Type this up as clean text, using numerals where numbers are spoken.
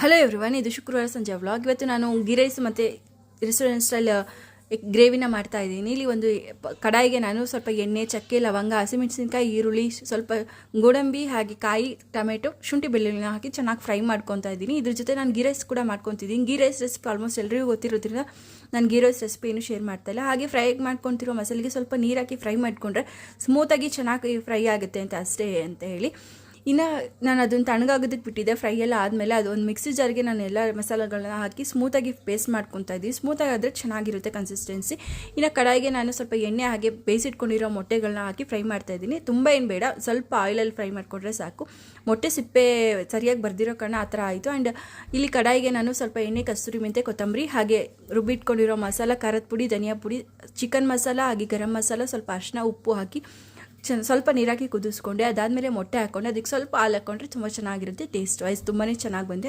Hello everyone, ಇದು ಶುಕ್ರವಾರ ಸಂಜೆ ವ್ಲಾಗ್. ಇವತ್ತು ನಾನು ಗೀ ರೈಸ್ ಮತ್ತು ರೆಸ್ಟೋರೆಂಟ್ ಸ್ಟೈಲ್ ಗ್ರೇವಿನ ಮಾಡ್ತಾ ಇದ್ದೀನಿ. ಇಲ್ಲಿ ಒಂದು ಕಡಾಯಿಗೆ ನಾನು ಸ್ವಲ್ಪ ಎಣ್ಣೆ, ಚಕ್ಕೆ, ಲವಂಗ, ಹಸಿಮೆಣಸಿನಕಾಯಿ, ಈರುಳ್ಳಿ, ಸ್ವಲ್ಪ ಗೋಡಂಬಿ, ಹಾಗೆ ಕಾಯಿ, ಟೊಮೆಟೊ, ಶುಂಠಿ ಬೆಳ್ಳುಳ್ಳಿನ ಹಾಕಿ ಚೆನ್ನಾಗಿ ಫ್ರೈ ಮಾಡ್ಕೊತಾ ಇದ್ದೀನಿ. ಇದ್ರ ಜೊತೆ ನಾನು ಗೀ ರೈಸ್ ಕೂಡ ಮಾಡ್ಕೊತಿದ್ದೀನಿ. ಗೀ ರೈಸ್ ರೆಸಿಪಿ ಆಲ್ಮೋಸ್ಟ್ ಎಲ್ಲರಿಗೂ ಗೊತ್ತಿರೋದ್ರಿಂದ ನಾನು ಗೀ ರೈಸ್ ರೆಸಿಪಿ ಏನು ಶೇರ್ ಮಾಡ್ತಾ ಇಲ್ಲ. ಹಾಗೆ ಫ್ರೈ ಮಾಡ್ಕೊತಿರೋ ಮಸಾಲೆಗೆ ಸ್ವಲ್ಪ ನೀರು ಹಾಕಿ ಫ್ರೈ ಮಾಡಿಕೊಂಡ್ರೆ ಸ್ಮೂತಾಗಿ ಚೆನ್ನಾಗಿ ಫ್ರೈ ಆಗುತ್ತೆ ಅಂತ ಅಷ್ಟೇ ಅಂತ ಹೇಳಿ. ಇನ್ನು ನಾನು ಅದನ್ನು ತಣ್ಣಗಾಗೋದಕ್ಕೆ ಬಿಟ್ಟಿದ್ದೆ. ಫ್ರೈ ಎಲ್ಲ ಆದಮೇಲೆ ಅದೊಂದು ಮಿಕ್ಸಿ ಜಾರ್ಗೆ ನಾನು ಎಲ್ಲ ಮಸಾಲೆಗಳನ್ನ ಹಾಕಿ ಸ್ಮೂತಾಗಿ ಪೇಸ್ಟ್ ಮಾಡ್ಕೊತಾ ಇದ್ದೀನಿ. ಸ್ಮೂತಾಗಿ ಆದರೆ ಚೆನ್ನಾಗಿರುತ್ತೆ ಕನ್ಸಿಸ್ಟೆನ್ಸಿ. ಇನ್ನು ಕಡಾಯಿಗೆ ನಾನು ಸ್ವಲ್ಪ ಎಣ್ಣೆ ಹಾಗೆ ಬೇಯಿಸಿಟ್ಕೊಂಡಿರೋ ಮೊಟ್ಟೆಗಳನ್ನ ಹಾಕಿ ಫ್ರೈ ಮಾಡ್ತಾಯಿದ್ದೀನಿ. ತುಂಬ ಏನು ಬೇಡ, ಸ್ವಲ್ಪ ಆಯಿಲಲ್ಲಿ ಫ್ರೈ ಮಾಡಿಕೊಂಡ್ರೆ ಸಾಕು. ಮೊಟ್ಟೆ ಸಿಪ್ಪೆ ಸರಿಯಾಗಿ ಬರ್ದಿರೋ ಕಾರಣ ಆ ಥರ ಆಯಿತು. ಆ್ಯಂಡ್ ಇಲ್ಲಿ ಕಡಾಯಿಗೆ ನಾನು ಸ್ವಲ್ಪ ಎಣ್ಣೆ, ಕಸ್ತೂರಿ ಮೆಂತೆ, ಕೊತ್ತಂಬರಿ, ಹಾಗೆ ರುಬ್ಬಿಟ್ಕೊಂಡಿರೋ ಮಸಾಲ, ಖಾರದ ಪುಡಿ, ಧನಿಯಾ ಪುಡಿ, ಚಿಕನ್ ಮಸಾಲ, ಹಾಗೆ ಗರಂ ಮಸಾಲ, ಸ್ವಲ್ಪ ಅರಿಶಿನ, ಉಪ್ಪು ಹಾಕಿ ಸ್ವಲ್ಪ ನೀರಾಕಿ ಕುದಿಸ್ಕೊಂಡೆ. ಅದಾದಮೇಲೆ ಮೊಟ್ಟೆ ಹಾಕ್ಕೊಂಡೆ. ಅದಕ್ಕೆ ಸ್ವಲ್ಪ ಹಾಲು ಹಾಕ್ಕೊಂಡ್ರೆ ತುಂಬ ಚೆನ್ನಾಗಿರುತ್ತೆ. ಟೇಸ್ಟ್ ವೈಸ್ ತುಂಬಾ ಚೆನ್ನಾಗಿ ಬಂದಿದೆ.